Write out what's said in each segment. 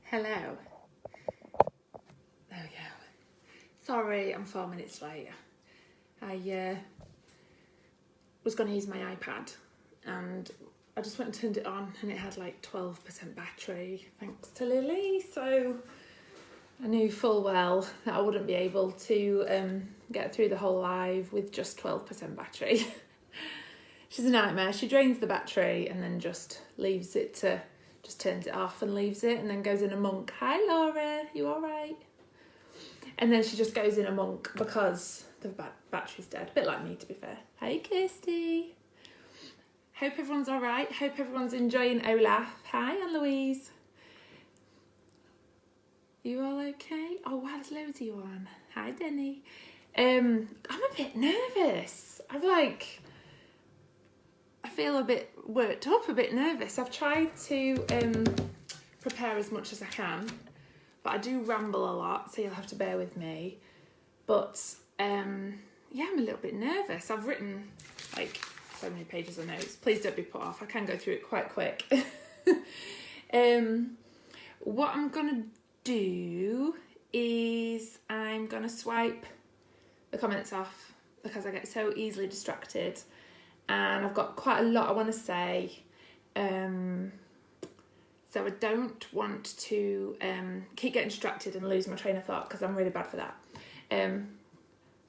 Hello. There we go. Sorry, I'm 4 minutes late. I was going to use my iPad and I just went and turned it on and it had like 12% battery, thanks to Lily. So I knew full well that I wouldn't be able to get through the whole live with just 12% battery. She's a nightmare. She drains the battery and then just leaves it to, just turns it off and leaves it and then goes in a monk. Hi Laura, you all right? And then she just goes in a monk because the battery's dead. A bit like me, to be fair. Hi Kirsty. Hope everyone's all right. Hope everyone's enjoying Olaf. Hi Anne-Louise. You all okay? Oh wow, there's loads of you on. Hi Denny. I'm a bit nervous. I feel a bit worked up, a bit nervous. I've tried to prepare as much as I can, but I do ramble a lot, so you'll have to bear with me. But yeah, I'm a little bit nervous. I've written like so many pages of notes. Please don't be put off. I can go through it quite quick. What I'm gonna do is I'm gonna swipe the comments off because I get so easily distracted. And I've got quite a lot I want to say, so I don't want to keep getting distracted and lose my train of thought because I'm really bad for that.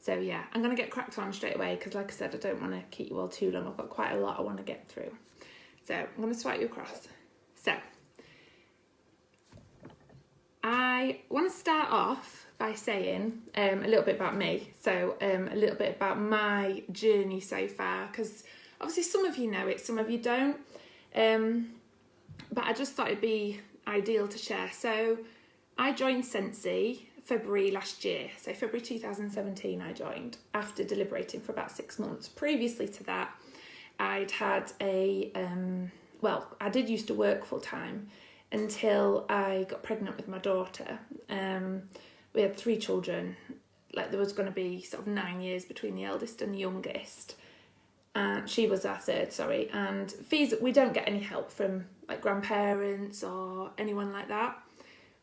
So yeah, I'm going to get cracked on straight away because like I said, I don't want to keep you all too long. I've got quite a lot I want to get through. So I'm going to swipe you across. So I want to start off by saying a little bit about me. So a little bit about my journey so far, because obviously some of you know it, some of you don't. But I just thought it'd be ideal to share. So I joined Scentsy February last year. So February 2017 I joined after deliberating for about 6 months. Previously to that, I'd had I did used to work full time until I got pregnant with my daughter. We had 3 children. Like there was going to be sort of 9 years between the eldest and the youngest. And she was our third, sorry. And we don't get any help from like grandparents or anyone like that.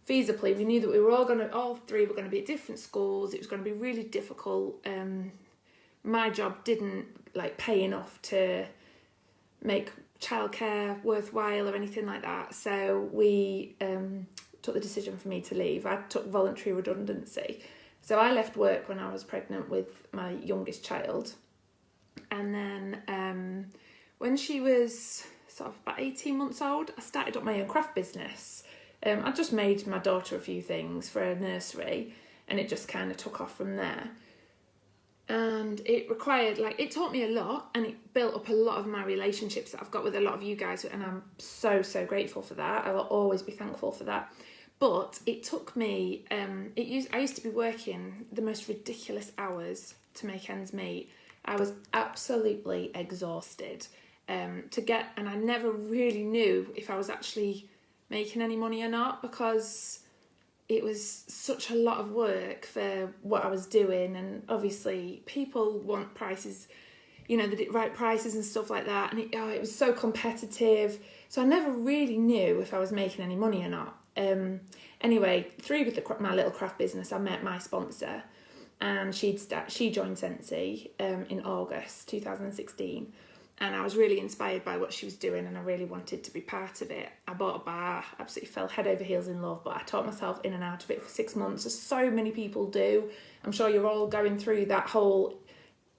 Feasibly, we knew that we were all 3 were going to be at different schools. It was going to be really difficult. My job didn't like pay enough to make childcare worthwhile or anything like that. So we took the decision for me to leave. I took voluntary redundancy. So I left work when I was pregnant with my youngest child. And then when she was sort of about 18 months old, I started up my own craft business. I just made my daughter a few things for a nursery and it just kind of took off from there. And it taught me a lot and it built up a lot of my relationships that I've got with a lot of you guys, and I'm so grateful for that. I will always be thankful for that. But it took me, I used to be working the most ridiculous hours to make ends meet. I was absolutely exhausted and I never really knew if I was actually making any money or not because it was such a lot of work for what I was doing. And obviously people want prices, the right prices and stuff like that. And it was so competitive. So I never really knew if I was making any money or not. Anyway, through with my little craft business, I met my sponsor. And she joined Scentsy in August 2016, and I was really inspired by what she was doing and I really wanted to be part of it. I bought a bar, absolutely fell head over heels in love, but I taught myself in and out of it for 6 months, as so many people do. I'm sure you're all going through that whole,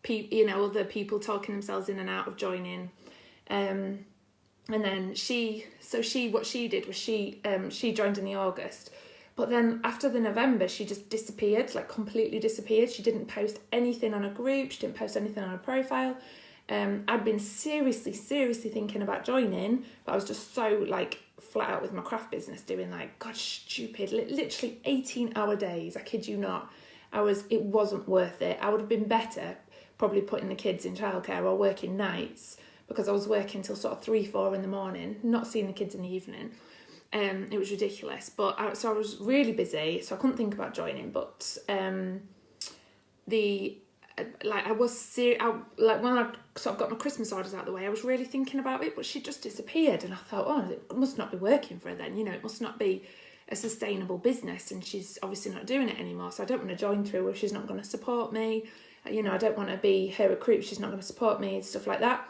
other people talking themselves in and out of joining. And then what she did was she joined in the August. But then after the November, she just disappeared, like completely disappeared. She didn't post anything on a group. She didn't post anything on a profile. I'd been seriously thinking about joining, but I was just so like flat out with my craft business doing like, God, stupid, literally 18-hour days. I kid you not. It wasn't worth it. I would have been better probably putting the kids in childcare or working nights because I was working till sort of 3-4 in the morning, not seeing the kids in the evening. It was ridiculous, but I was really busy, so I couldn't think about joining. But when I sort of got my Christmas orders out of the way, I was really thinking about it, but she just disappeared, and I thought, oh, it must not be working for her then. It must not be a sustainable business, and she's obviously not doing it anymore, so I don't want to join through her. She's not going to support me. You know, I don't want to be her recruit. She's not going to support me, stuff like that.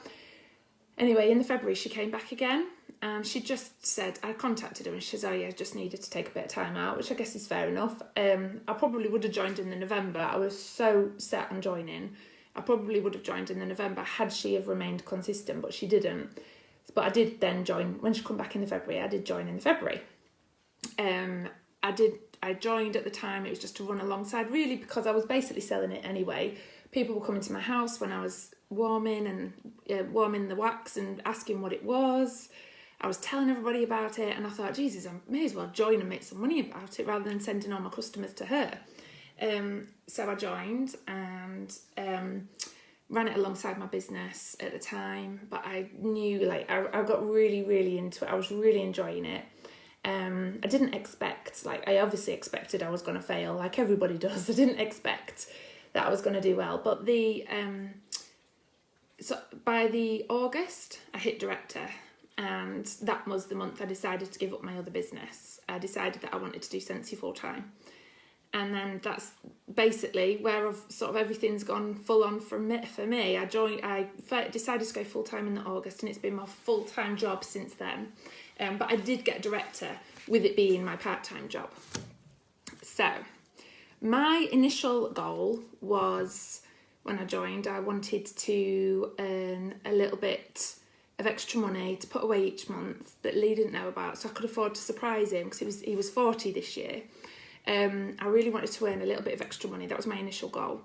Anyway, in the February, she came back again, and she just said, I contacted her and she says, oh yeah, I just needed to take a bit of time out, which I guess is fair enough. I probably would have joined in the November. I was so set on joining. I probably would have joined in the November had she have remained consistent, but she didn't. But I did then join, when she come back in the February, I did join in the February. I joined at the time, it was just to run alongside, really, because I was basically selling it anyway. People were coming to my house when I was warming the wax and asking what it was. I was telling everybody about it, and I thought, Jesus, I may as well join and make some money about it rather than sending all my customers to her. So I joined and ran it alongside my business at the time, but I knew, like, I got really, really into it. I was really enjoying it. I didn't expect, like, I obviously expected I was going to fail, like everybody does. I didn't expect that I was going to do well, but so by the August, I hit director, and that was the month I decided to give up my other business. I decided that I wanted to do Scentsy full time. And then that's basically where everything's gone full on for me. I decided to go full time in the August, and it's been my full time job since then. But I did get director with it being my part time job. So my initial goal was, when I joined, I wanted to earn a little bit of extra money to put away each month that Lee didn't know about, so I could afford to surprise him, because he was 40 this year. I really wanted to earn a little bit of extra money. That was my initial goal.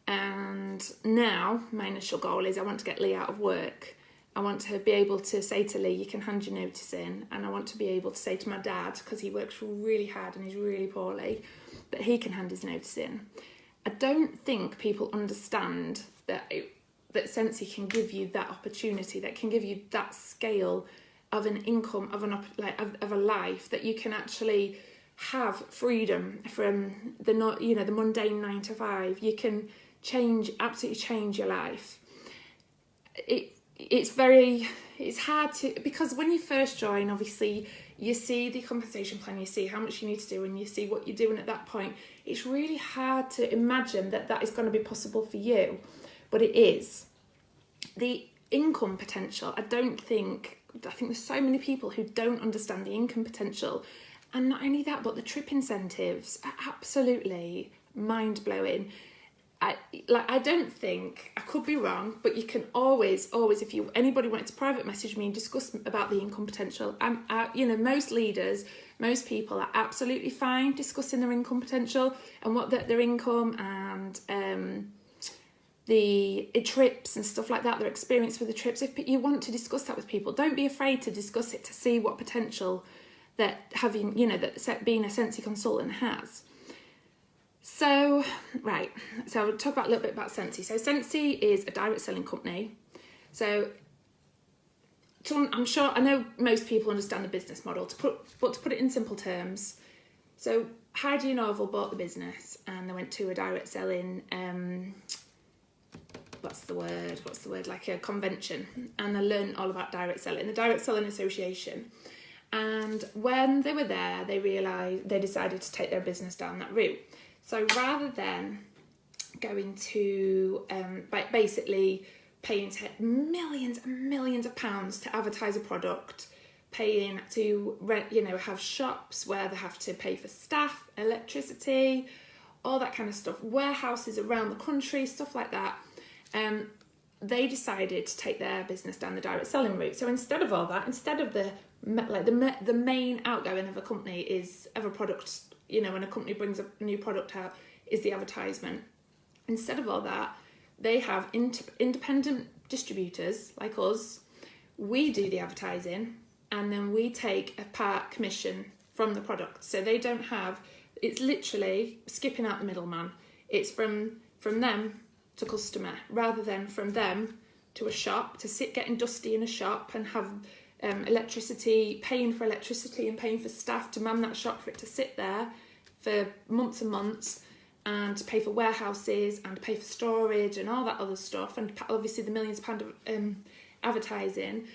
And now my initial goal is I want to get Lee out of work. I want to be able to say to Lee, you can hand your notice in. And I want to be able to say to my dad, because he works really hard and he's really poorly, that he can hand his notice in. I don't think people understand that Scentsy can give you that opportunity, that can give you that scale of an income, of a life, that you can actually have freedom from the mundane 9 to 5. You can absolutely change your life. It's hard to, because when you first join, obviously you see the compensation plan, you see how much you need to do, and you see what you're doing at that point. It's really hard to imagine that is going to be possible for you, but it is. The income potential, I think there's so many people who don't understand the income potential. And not only that, but the trip incentives are absolutely mind-blowing. I don't think, I could be wrong, but you can always, if anybody wanted to private message me and discuss about the income potential, most leaders, most people are absolutely fine discussing their income potential and what their income and the trips and stuff like that, their experience with the trips. If you want to discuss that with people, don't be afraid to discuss it, to see what potential that being a Scentsy consultant has. So I'll talk about a little bit about Scentsy. So Scentsy is a direct selling company. So I know most people understand the business model, but to put it in simple terms, so Heidi and Orville bought the business and they went to a direct selling, what's the word, like a convention, and they learned all about direct selling, the Direct Selling Association. And when they were there, they decided to take their business down that route. So rather than going to basically paying millions and millions of pounds to advertise a product, paying to have shops where they have to pay for staff, electricity, all that kind of stuff, warehouses around the country, stuff like that, they decided to take their business down the direct selling route. So instead of all that, instead of the main outgoing of a company is of a product, when a company brings a new product out, is the advertisement. Instead of all that, they have independent distributors like us. We do the advertising, and then we take a part commission from the product. So they don't have, it's literally skipping out the middleman. It's from them to customer, rather than from them to a shop, to sit getting dusty in a shop and have electricity, paying for electricity and paying for staff to man that shop, for it to sit there for months and months, and to pay for warehouses and to pay for storage and all that other stuff, and obviously the millions of pounds of advertising.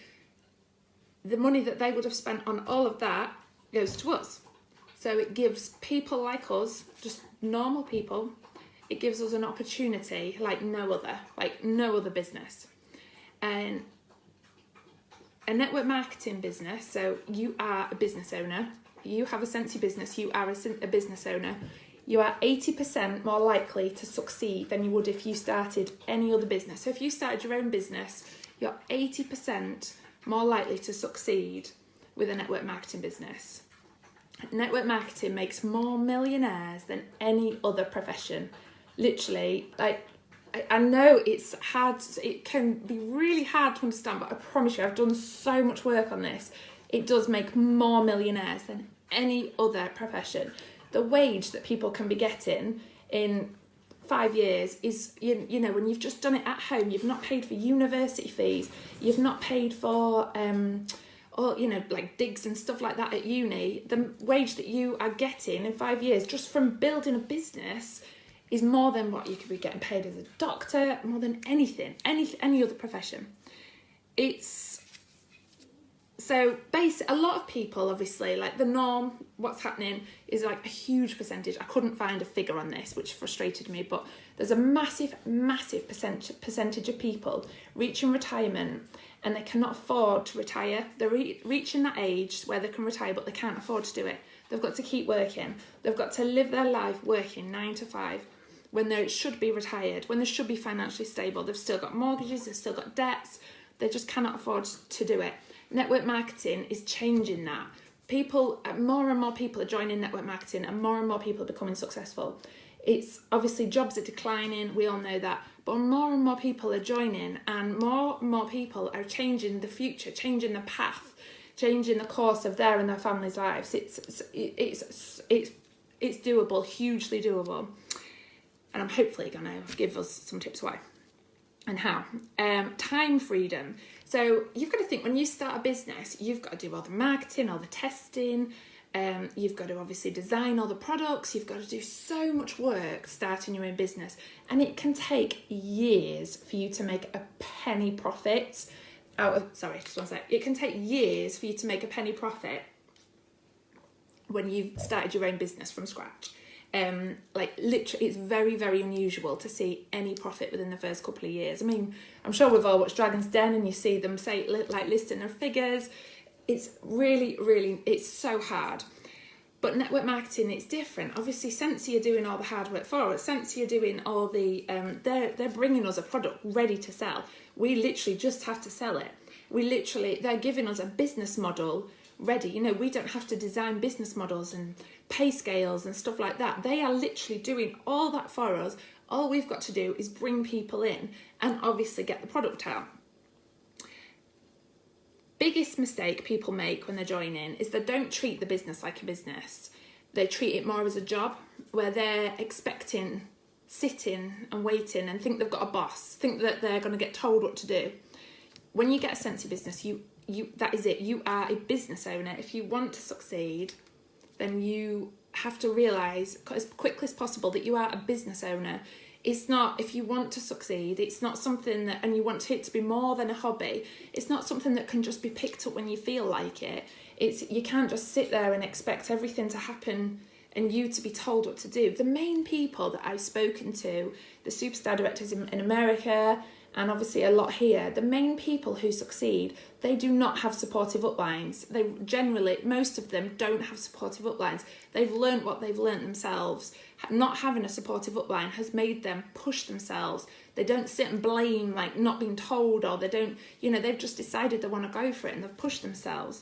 The money that they would have spent on all of that goes to us. So it gives people like us, just normal people, it gives us an opportunity like no other business. And a network marketing business, so you are a business owner, you have a Scentsy business, you are a business owner, you are 80% more likely to succeed than you would if you started any other business. So if you started your own business, you're 80% more likely to succeed with a network marketing business. Network marketing makes more millionaires than any other profession. Literally, like, I know it's hard, it can be really hard to understand, but I promise you, I've done so much work on this. It does make more millionaires than any other profession. The wage that people can be getting in 5 years is, you know, when you've just done it at home, you've not paid for university fees, you've not paid for, or, you know, like digs and stuff like that at uni, the wage that you are getting in 5 years just from building a business is more than what you could be getting paid as a doctor, more than anything, any other profession. It's so a lot of people, obviously, like the norm, what's happening is like a huge percentage. I couldn't find a figure on this, which frustrated me, but there's a massive percentage of people reaching retirement and they cannot afford to retire. They're reaching that age where they can retire, but they can't afford to do it. They've got to keep working. They've got to live their life working 9 to 5 when they should be retired, when they should be financially stable. They've still got mortgages, they've still got debts. They just cannot afford to do it. Network marketing is changing that. More and more people are joining network marketing and more people are becoming successful. It's obviously jobs are declining, we all know that, but more and more people are joining and more people are changing the future, changing the path, changing the course of their and their family's lives. It's doable, hugely doable. And I'm hopefully going to give us some tips why and how. Time freedom. So you've got to think, when you start a business, you've got to do all the marketing, all the testing, you've got to obviously design all the products, you've got to do so much work starting your own business, and it can take years for you to make a penny profit. It can take years for you to make a penny profit when you've started your own business from scratch. Literally, it's very, very unusual to see any profit within the first couple of years. I mean, I'm sure we've all watched Dragon's Den and you see them listing their figures. It's really, really, it's so hard. But network marketing, it's different. Obviously, Scentsy are doing all the hard work for us. Scentsy are doing all the, they're bringing us a product ready to sell. We literally just have to sell it. They're giving us a business model ready. You know, we don't have to design business models and pay scales and stuff like that. They are literally doing all that for us. All we've got to do is bring people in and obviously get the product out. Biggest mistake people make when they're joining is they don't treat the business like a business. They treat it more as a job where they're expecting, sitting and waiting and think they've got a boss, think that they're going to get told what to do. When you get a Scentsy business, that is it. You are a business owner. If you want to succeed, then you have to realise as quickly as possible that you are a business owner. It's not, if you want to succeed, it's not something that, and you want it to be more than a hobby, it's not something that can just be picked up when you feel like it. You can't just sit there and expect everything to happen and you to be told what to do. The main people that I've spoken to, the superstar directors in America, and obviously a lot here, the main people who succeed, they do not have supportive uplines. They generally, most of them don't have supportive uplines. They've learnt what they've learnt themselves. Not having a supportive upline has made them push themselves. They don't sit and blame, like not being told, or they don't, they've just decided they want to go for it and they've pushed themselves.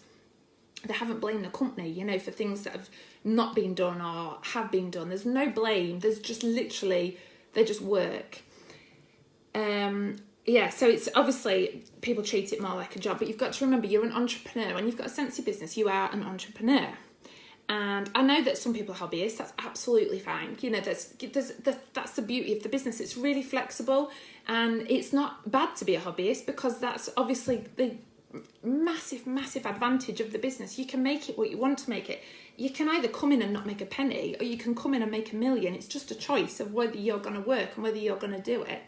They haven't blamed the company, for things that have not been done or have been done. There's no blame. There's just literally, they just work. So it's obviously people treat it more like a job, but you've got to remember you're an entrepreneur. When you've got a Scentsy business, you are an entrepreneur. And I know that some people are hobbyists. That's absolutely fine. That's the beauty of the business. It's really flexible, and it's not bad to be a hobbyist because that's obviously the massive advantage of the business. You can make it what you want to make it. You can either come in and not make a penny, or you can come in and make $1 million. It's just a choice of whether you're going to work and whether you're going to do it.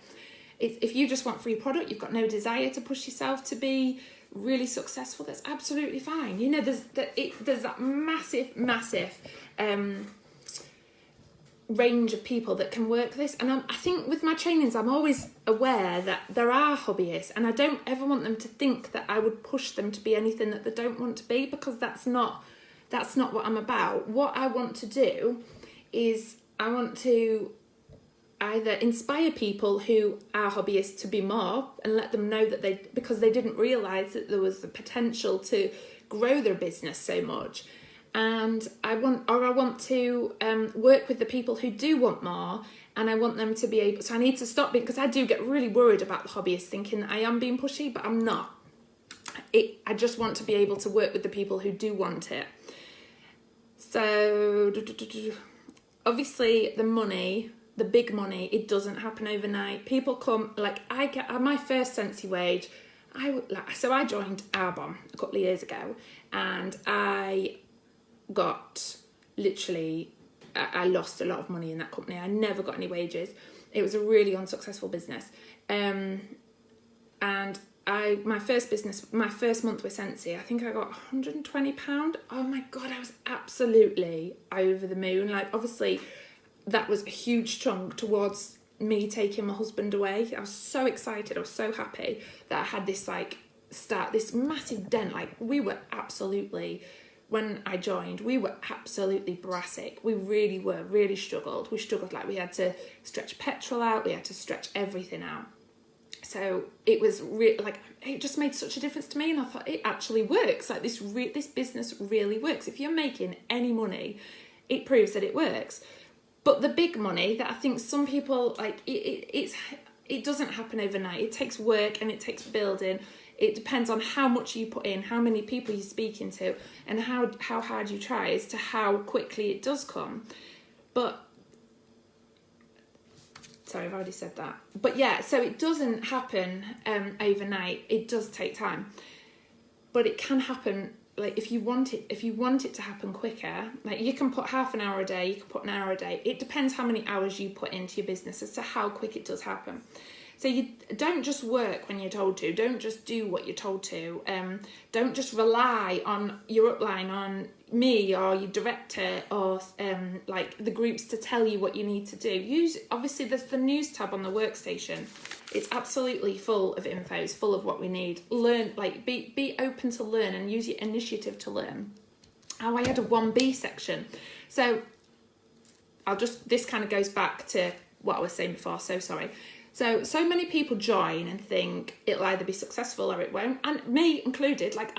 If you just want free product, you've got no desire to push yourself to be really successful, that's absolutely fine. There's that massive range of people that can work this. And I think with my trainings, I'm always aware that there are hobbyists, and I don't ever want them to think that I would push them to be anything that they don't want to be, because that's not what I'm about. What I want to do is I want to either inspire people who are hobbyists to be more, and let them know that because they didn't realise that there was the potential to grow their business so much. And I want to work with the people who do want more, and I want them to be able. So I need to stop because I do get really worried about the hobbyists, thinking that I am being pushy, but I'm not. I just want to be able to work with the people who do want it. So obviously the big money, it doesn't happen overnight. People come, like I get my first Scentsy wage. So I joined Arbonne a couple of years ago, and I got I lost a lot of money in that company. I never got any wages. It was a really unsuccessful business. And my first month with Scentsy, I think I got £120. Oh my God, I was absolutely over the moon. Like, obviously that was a huge chunk towards me taking my husband away. I was so excited. I was so happy that I had this this massive dent. Like, we were absolutely, when I joined, we were absolutely brassic. We really struggled. We struggled, like we had to stretch petrol out. We had to stretch everything out. So it was it just made such a difference to me. And I thought, it actually works. Like, this business really works. If you're making any money, it proves that it works. But the big money that I think some people, like, it doesn't happen overnight. It takes work and it takes building. It depends on how much you put in, how many people you're speaking to, and how hard you try as to how quickly it does come. But, sorry, I've already said that. But yeah, so it doesn't happen overnight. It does take time. But it can happen, like, if you want it to happen quicker, like, you can put half an hour a day, you can put an hour a day. It depends how many hours you put into your business as to how quick it does happen. So you don't just work when you're told to. Don't just do what you're told to. Don't just rely on your upline, on me or your director or like the groups to tell you what you need to do. Obviously there's the news tab on the workstation. It's absolutely full of info. It's full of what we need. Learn, like, be open to learn and use your initiative to learn. Oh, I had a 1B section. So this kind of goes back to what I was saying before. So sorry. So many people join and think it'll either be successful or it won't. And me included, like,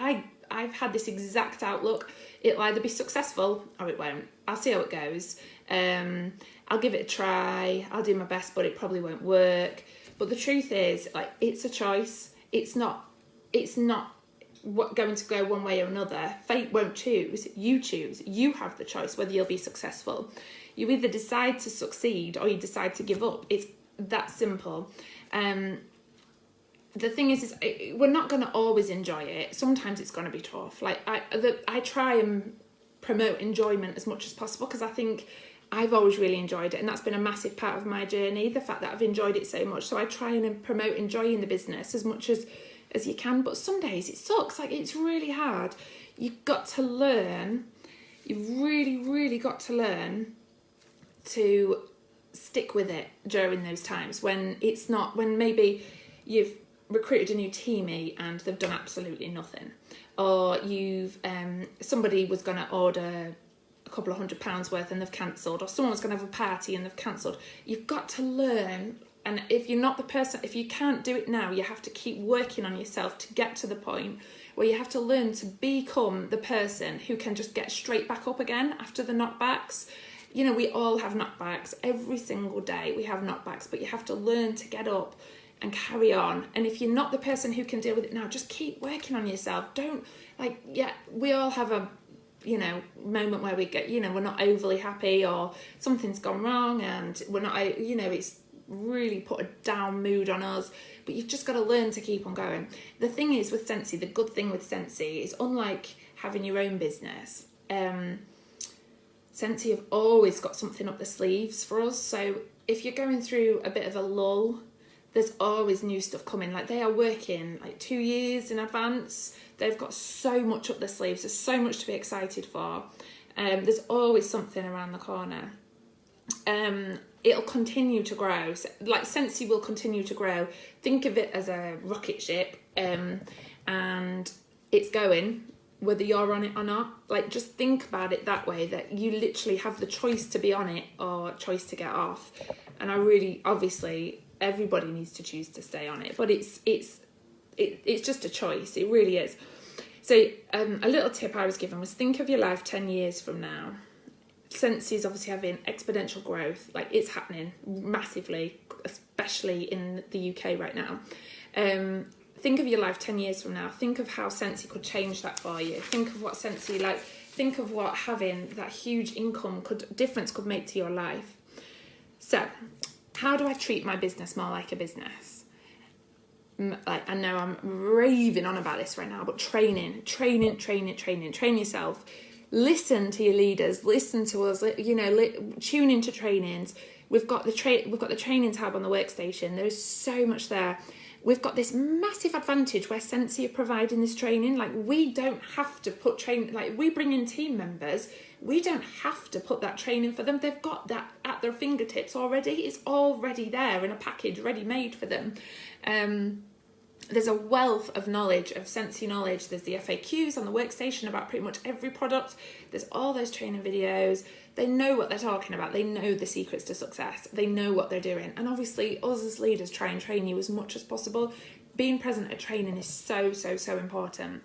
I've had this exact outlook. It'll either be successful or it won't. I'll see how it goes. I'll give it a try. I'll do my best, but it probably won't work. But the truth is, like, it's a choice. It's not going to go one way or another. Fate won't choose. You choose. You have the choice whether you'll be successful. You either decide to succeed or you decide to give up. It's that simple. The thing is we're not going to always enjoy it. Sometimes it's going to be tough. Like, I try and promote enjoyment as much as possible, because I think I've always really enjoyed it, and that's been a massive part of my journey, the fact that I've enjoyed it so much. So I try and promote enjoying the business as much as you can. But some days it sucks. Like, it's really hard. You've got to learn. You've really got to learn to stick with it during those times when maybe you've recruited a new teammate and they've done absolutely nothing, or you've somebody was going to order a couple of £100 worth and they've cancelled, or someone was going to have a party and they've cancelled. You've got to learn, and if you're not the person, if you can't do it now, you have to keep working on yourself to get to the point where you have to learn to become the person who can just get straight back up again after the knockbacks. You know, we all have knockbacks. Every single day we have knockbacks, but you have to learn to get up and carry on. And if you're not the person who can deal with it now, just keep working on yourself. Don't, like, yeah, we all have a, moment where we get, we're not overly happy, or something's gone wrong and we're not, it's really put a down mood on us. But you've just got to learn to keep on going. The thing is with Scentsy, the good thing with Scentsy is, unlike having your own business, Scentsy have always got something up the sleeves for us. So if you're going through a bit of a lull, there's always new stuff coming. Like, they are working like 2 years in advance. They've got so much up their sleeves. There's so much to be excited for. There's always something around the corner. It'll continue to grow. So, like, Scentsy will continue to grow. Think of it as a rocket ship, and it's going whether you're on it or not. Like, just think about it that way, that you literally have the choice to be on it or choice to get off. And obviously everybody needs to choose to stay on it, but it's just a choice. It really is. So a little tip I was given was, think of your life 10 years from now. Scentsy is obviously having exponential growth. Like, it's happening massively, especially in the UK right now. Think of your life 10 years from now. Think of how Scentsy could change that for you. Think of what Scentsy, like, think of what having that huge income difference could make to your life. So, how do I treat my business more like a business? Like, I know I'm raving on about this right now, but train yourself. Listen to your leaders. Listen to us. Tune into trainings. We've got the training tab on the workstation. There's so much there. We've got this massive advantage where Scentsy are providing this training. Like, we don't have to put training. Like, we bring in team members. We don't have to put that training for them. They've got that at their fingertips already. It's already there in a package, ready made for them. There's a wealth of knowledge, of Scentsy knowledge. There's the FAQs on the workstation about pretty much every product. There's all those training videos. They know what they're talking about. They know the secrets to success. They know what they're doing. And obviously, us as leaders try and train you as much as possible. Being present at training is so important.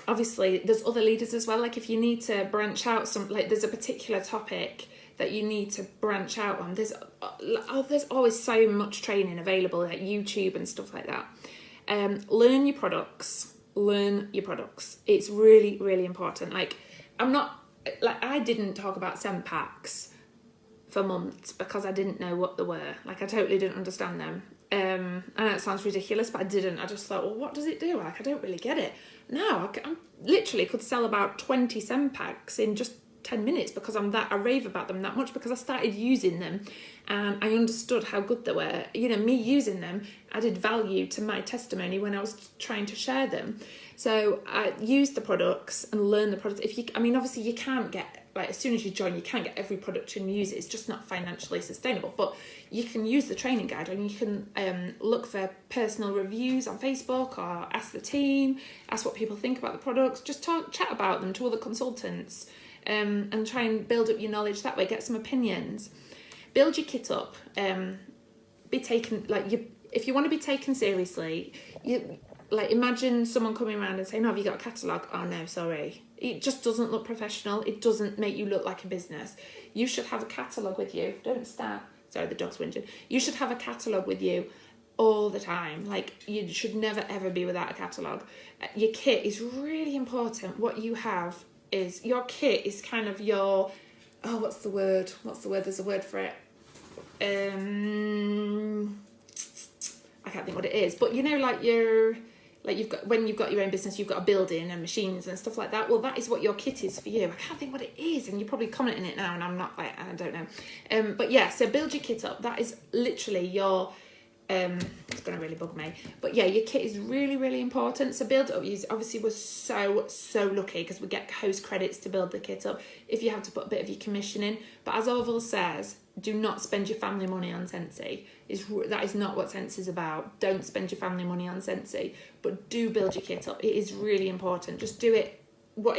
Obviously, there's other leaders as well. Like, if you need to branch out there's a particular topic that you need to branch out on. There's always so much training available at YouTube and stuff like that. Learn your products. It's really, really important. I didn't talk about scent packs for months because I didn't know what they were. Like, I totally didn't understand them. I know it sounds ridiculous, but I didn't. I just thought, well, what does it do? Like, I don't really get it. Now, I literally could sell about 20 scent packs in just 10 minutes because I rave about them that much, because I started using them and I understood how good they were. Me using them added value to my testimony when I was trying to share them. So I used the products and learned the products. Obviously you can't get, like, as soon as you join, you can't get every product and use it. It's just not financially sustainable. But you can use the training guide, and you can look for personal reviews on Facebook, or ask the team, ask what people think about the products. Just chat about them to other consultants. And try and build up your knowledge that way. Get some opinions. Build your kit up. If you want to be taken seriously, imagine someone coming around and saying, "Oh, have you got a catalogue?" "Oh no, sorry." It just doesn't look professional. It doesn't make you look like a business. You should have a catalogue with you. Don't start. Sorry, the dog's whinging. You should have a catalogue with you all the time. Like, you should never ever be without a catalogue. Your kit is really important. What you have is, your kit is kind of your, what's the word? There's a word for it. I can't think what it is, but when you've got your own business, you've got a building and machines and stuff like that. Well, that is what your kit is for you. I can't think what it is, and you're probably commenting it now, and I'm not, I don't know. But yeah, so build your kit up. That is literally your, it's going to really bug me. But yeah, your kit is really, really important. So build it up. Obviously, we're so lucky because we get host credits to build the kit up if you have to put a bit of your commission in. But as Orville says, do not spend your family money on Scentsy. That is not what Scentsy is about. Don't spend your family money on Scentsy, but do build your kit up. It is really important. Just do it what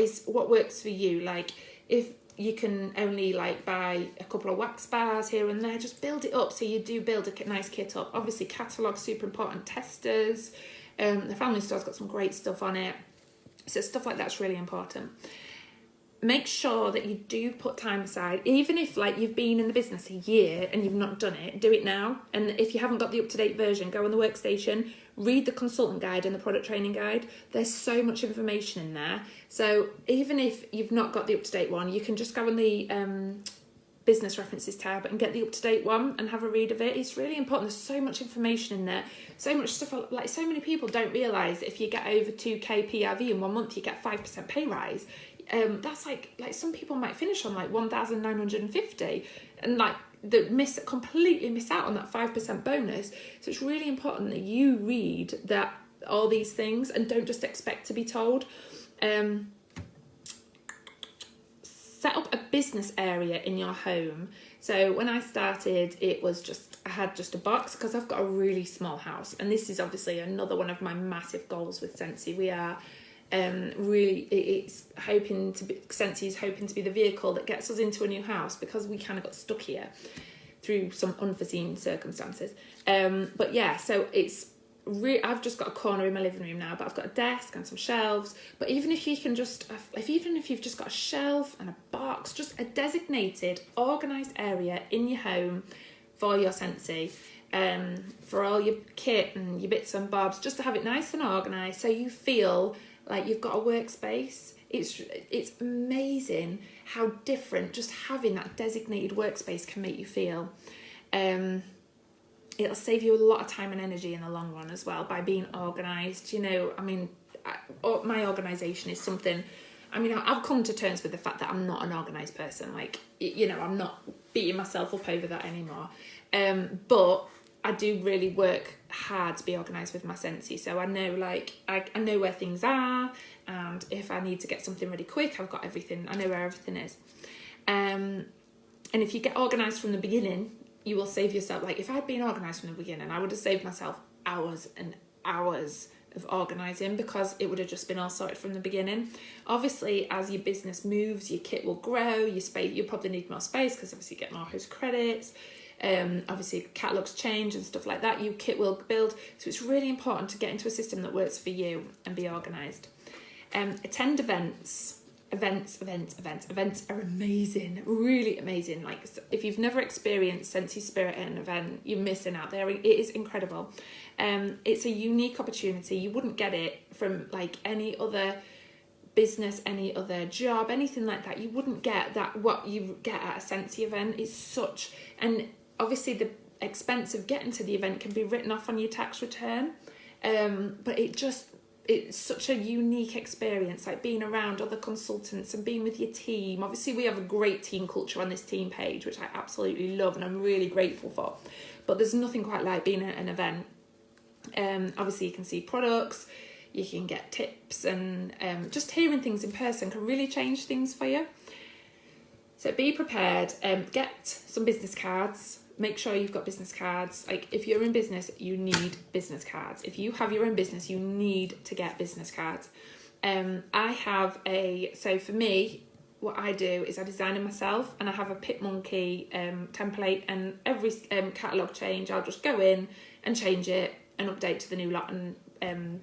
works for you. Like, if you can only buy a couple of wax bars here and there, just build it up so you do build a nice kit up. Obviously, catalogue, super important. Testers, the family store's got some great stuff on it, so stuff like that's really important. Make sure that you do put time aside, even if you've been in the business a year and you've not done it. Do it now. And if you haven't got the up-to-date version, go on the workstation, read the consultant guide and the product training guide. There's so much information in there. So even if you've not got the up-to-date one, you can just go on the business references tab and get the up-to-date one and have a read of it. It's really important. There's so much information in there, so much stuff. So many people don't realise if you get over 2k PRV in 1 month, you get 5% pay rise. That's like some people might finish on 1,950 and completely miss out on that 5% bonus. So it's really important that you read all these things and don't just expect to be told. set up a business area in your home. So when I started, I had just a box because I've got a really small house, and this is obviously another one of my massive goals with Scentsy. We are Scentsy is hoping to be the vehicle that gets us into a new house, because we kind of got stuck here through some unforeseen circumstances. But yeah, so I've just got a corner in my living room now, but I've got a desk and some shelves. But even if you've just got a shelf and a box, just a designated, organised area in your home for your Scentsy, for all your kit and your bits and bobs, just to have it nice and organised, so you feel like you've got a workspace. It's amazing how different just having that designated workspace can make you feel. It'll save you a lot of time and energy in the long run as well by being organised. My organisation is something, I've come to terms with the fact that I'm not an organised person. I'm not beating myself up over that anymore. But I do really work hard to be organised with my Scentsy. So I know, I know where things are, and if I need to get something really quick, I've got everything. I know where everything is. And if you get organised from the beginning, you will save yourself. If I'd been organised from the beginning, I would have saved myself hours and hours of organising, because it would have just been all sorted from the beginning. Obviously, as your business moves, your kit will grow, you'll probably need more space, because obviously you get more host credits. Obviously catalogues change and stuff like that, your kit will build. So it's really important to get into a system that works for you and be organised. Attend events. Events are amazing, really amazing. If you've never experienced Scentsy Spirit at an event, you're missing out there. It is incredible. It's a unique opportunity. You wouldn't get it from any other business, any other job, anything like that. You wouldn't get that, what you get at a Scentsy event. And obviously the expense of getting to the event can be written off on your tax return, but it's such a unique experience, being around other consultants and being with your team. Obviously we have a great team culture on this team page, which I absolutely love and I'm really grateful for, but there's nothing quite like being at an event. Obviously you can see products, you can get tips, and just hearing things in person can really change things for you. So be prepared. Get some business cards. Make sure you've got business cards. If you're in business, you need business cards. If you have your own business, you need to get business cards. So for me, what I do is I design them myself, and I have a Pitmonkey template, and every catalogue change, I'll just go in and change it and update to the new lot and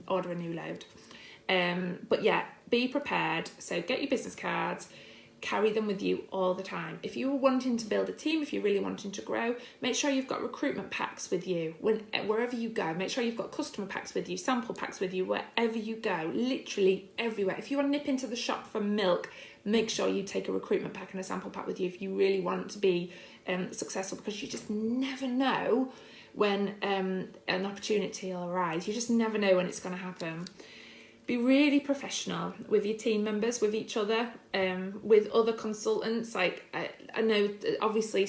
order a new load. But yeah, be prepared. So get your business cards, carry them with you all the time. If you're wanting to build a team, if you're really wanting to grow, make sure you've got recruitment packs with you wherever you go. Make sure you've got customer packs with you, sample packs with you, wherever you go, literally everywhere. If you want to nip into the shop for milk, make sure you take a recruitment pack and a sample pack with you if you really want to be successful, because you just never know when an opportunity will arise. You just never know when it's going to happen. Be really professional with your team members, with each other, with other consultants. I know obviously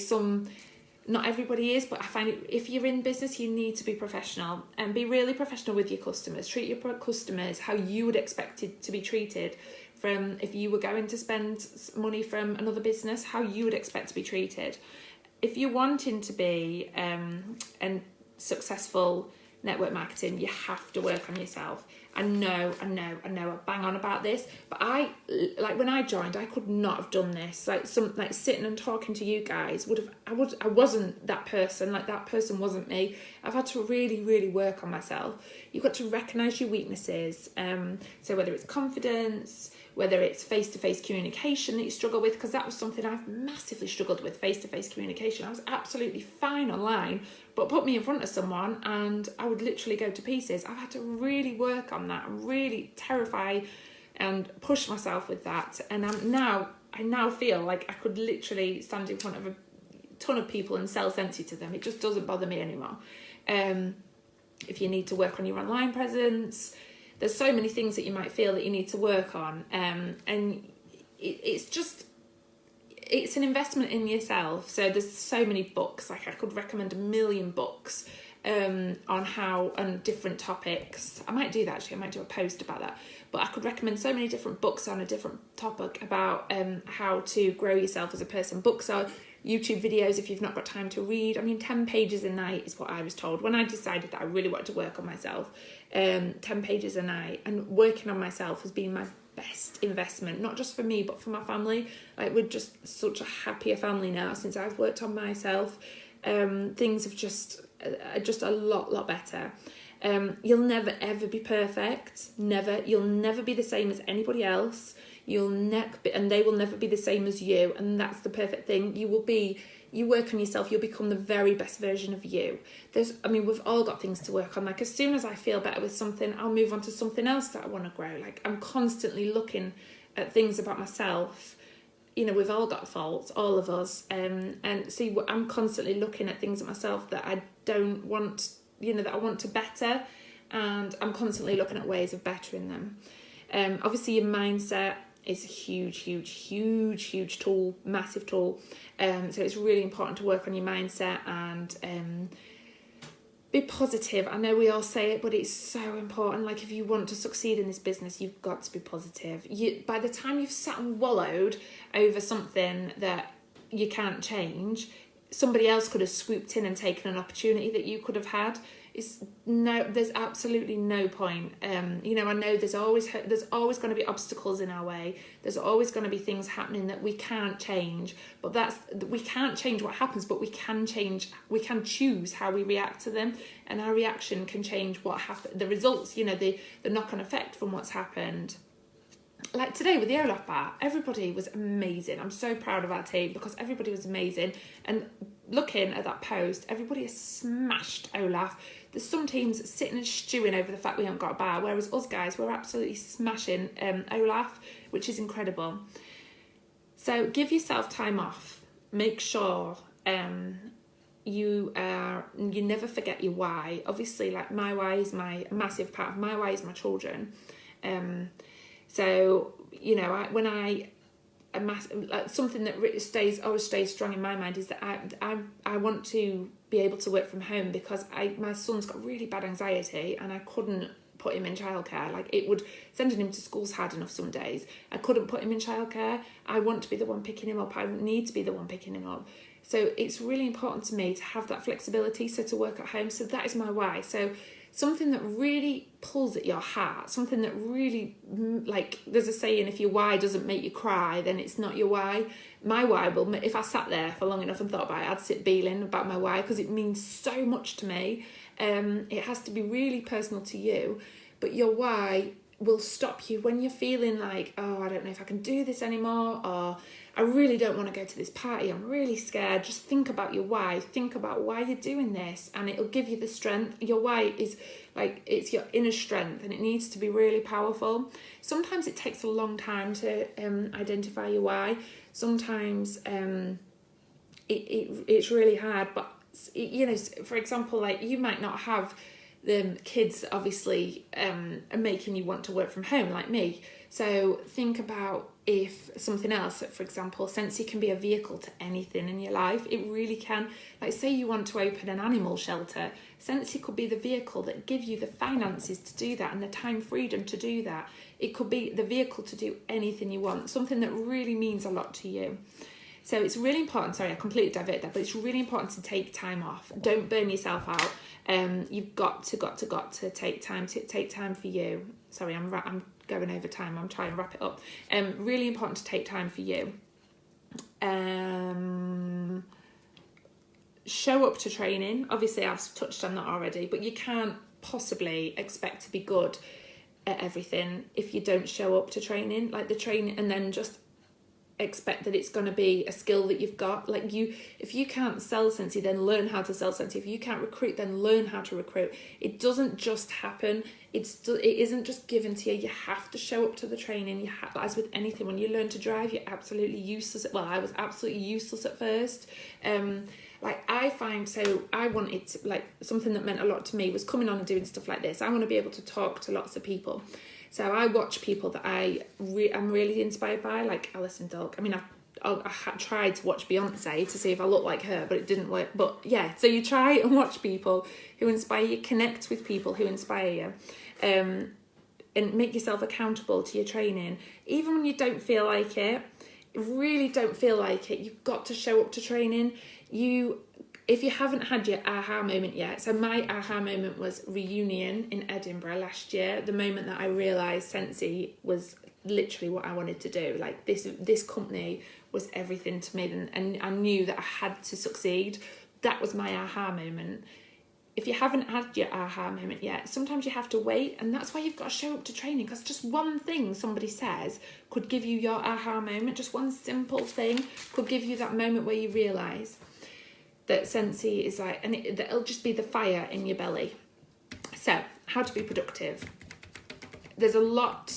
not everybody is, but I find if you're in business, you need to be professional, and be really professional with your customers. Treat your customers how you would expect it to be treated. From if you were going to spend money from another business, how you would expect to be treated. If you're wanting to be successful network marketing, you have to work on yourself. I know, I bang on about this, but when I joined, I could not have done this. Sitting and talking to you guys I wasn't that person. That person wasn't me. I've had to really, really work on myself. You've got to recognise your weaknesses. So whether it's confidence, whether it's face-to-face communication that you struggle with, because that was something I've massively struggled with, face-to-face communication. I was absolutely fine online, but put me in front of someone and I would literally go to pieces. I've had to really work on that, really terrify and push myself with that. And I now feel like I could literally stand in front of a ton of people and sell Scentsy to them. It just doesn't bother me anymore. If you need to work on your online presence, there's so many things that you might feel that you need to work on, and it's an investment in yourself. So there's so many books. I could recommend a million books on how, on different topics. I might do that actually, I might do a post about that. But I could recommend so many different books on a different topic about how to grow yourself as a person. Books are YouTube videos if you've not got time to read. I mean, 10 pages a night is what I was told. When I decided that I really wanted to work on myself, 10 pages a night, and working on myself has been my best investment, not just for me, but for my family. Like, we're just such a happier family now since I've worked on myself. Things have just a lot better. You'll never ever be perfect, never. You'll never be the same as anybody else. And they will never be the same as you, and that's the perfect thing. You work on yourself, you'll become the very best version of you. We've all got things to work on. Like, as soon as I feel better with something, I'll move on to something else that I want to grow. Like, I'm constantly looking at things about myself. You know, we've all got faults, all of us, and see, I'm constantly looking at things at myself that I don't want, that I want to better, and I'm constantly looking at ways of bettering them. Obviously, your mindset is a huge tool, massive tool. So it's really important to work on your mindset and be positive. I know we all say it, but it's so important. Like, if you want to succeed in this business, you've got to be positive. By the time you've sat and wallowed over something that you can't change, somebody else could have swooped in and taken an opportunity that you could have had. There's absolutely no point. I know there's always going to be obstacles in our way. There's always going to be things happening that we can't change. But we can't change what happens, but we can choose how we react to them, and our reaction can change what happened. The results, the knock-on effect from what's happened. Like today with the Olaf bar, everybody was amazing. I'm so proud of our team because everybody was amazing. And looking at that post, everybody has smashed Olaf. There's some teams sitting and stewing over the fact we haven't got a bar, whereas us guys, we're absolutely smashing Olaf, which is incredible. So give yourself time off. Make sure you never forget your why. Obviously, like, my why is a massive part of my why is my children. So, something that always stays strong in my mind is that I want to be able to work from home because my son's got really bad anxiety and I couldn't put him in childcare. Like, sending him to school's hard enough some days. I couldn't put him in childcare. I want to be the one picking him up. I need to be the one picking him up. So it's really important to me to have that flexibility, so to work at home. So that is my why. So something that really pulls at your heart, something that really, like, there's a saying, if your why doesn't make you cry, then it's not your why. My why will, if I sat there for long enough and thought about it, I'd sit beeling about my why because it means so much to me. It has to be really personal to you, but your why will stop you when you're feeling like, oh, I don't know if I can do this anymore, or I really don't want to go to this party, I'm really scared. Just think about your why. Think about why you're doing this, and it'll give you the strength. Your why is like, it's your inner strength, and it needs to be really powerful. Sometimes it takes a long time to identify your why. Sometimes it's really hard, but for example, like, you might not have the kids obviously are making you want to work from home like me. So think about if something else, for example, Scentsy can be a vehicle to anything in your life. It really can. Like, say you want to open an animal shelter, Scentsy could be the vehicle that give you the finances to do that and the time freedom to do that. It could be the vehicle to do anything you want, something that really means a lot to you. So it's really important, sorry, I completely diverted that, but it's really important to take time off. Don't burn yourself out. You've got to take time for you. Sorry, I'm going over time. I'm trying to wrap it up. Really important to take time for you. Show up to training. Obviously, I've touched on that already, but you can't possibly expect to be good at everything if you don't show up to training. Like, the training, and then just expect that it's going to be a skill that you've got. Like, if you can't sell Scentsy, then learn how to sell Scentsy. If you can't recruit, then learn how to recruit. It doesn't just happen. It isn't just given to you. You have to show up to the training. As with anything, when you learn to drive, you're absolutely useless. Well, I was absolutely useless at first. I wanted to, like, something that meant a lot to me was coming on and doing stuff like this. I want to be able to talk to lots of people. So I watch people that I'm really inspired by, like Alison Dulk. I mean, tried to watch Beyonce to see if I look like her, but it didn't work. But yeah, so you try and watch people who inspire you, connect with people who inspire you, and make yourself accountable to your training. Even when you don't feel like it, really don't feel like it, you've got to show up to training. If you haven't had your aha moment yet, so my aha moment was reunion in Edinburgh last year, the moment that I realised Scentsy was literally what I wanted to do. Like this company was everything to me, and I knew that I had to succeed. That was my aha moment. If you haven't had your aha moment yet, sometimes you have to wait, and that's why you've got to show up to training, because just one thing somebody says could give you your aha moment. Just one simple thing could give you that moment where you realise that Scentsy is like, and it'll just be the fire in your belly. So, how to be productive. There's a lot,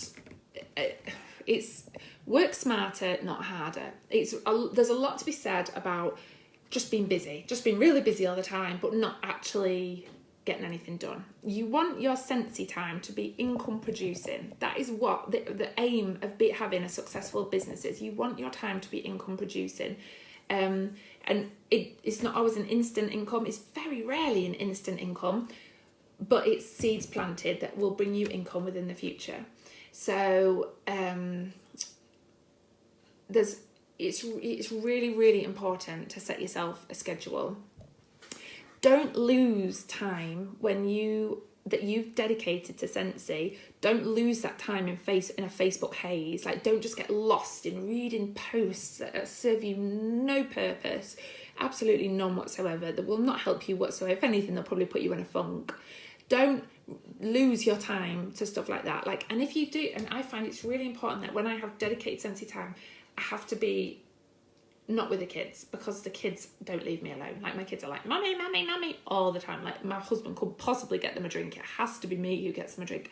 it's work smarter, not harder. There's a lot to be said about just being busy, just being really busy all the time, but not actually getting anything done. You want your Scentsy time to be income producing. That is what the aim of having a successful business is. You want your time to be income producing. And it's not always an instant income. It's very rarely an instant income, but it's seeds planted that will bring you income within the future. So it's really, really important to set yourself a schedule. Don't lose time that you've dedicated to Scentsy. Don't lose that time in a Facebook haze. Like, don't just get lost in reading posts that serve you no purpose, absolutely none whatsoever, that will not help you whatsoever. If anything, they'll probably put you in a funk. Don't lose your time to stuff like that. Like, and if you do, and I find it's really important that when I have dedicated Scentsy time, I have to be not with the kids, because the kids don't leave me alone. Like, my kids are like, mummy, mummy, mummy, all the time. Like, my husband could possibly get them a drink. It has to be me who gets them a drink.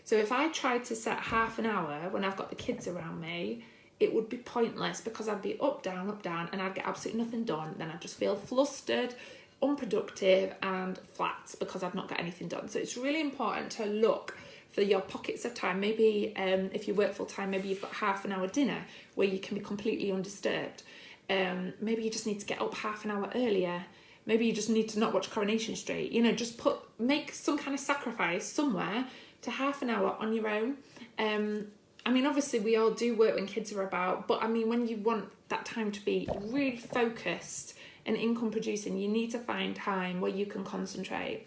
So if I tried to set half an hour when I've got the kids around me, it would be pointless, because I'd be up, down, and I'd get absolutely nothing done. Then I'd just feel flustered, unproductive, and flat, because I've not got anything done. So it's really important to look for your pockets of time. Maybe if you work full time, maybe you've got half an hour dinner where you can be completely undisturbed. Maybe you just need to get up half an hour earlier. Maybe you just need to not watch Coronation Street. You know, just make some kind of sacrifice somewhere to half an hour on your own. I mean, obviously we all do work when kids are about, but I mean, when you want that time to be really focused and income producing, you need to find time where you can concentrate.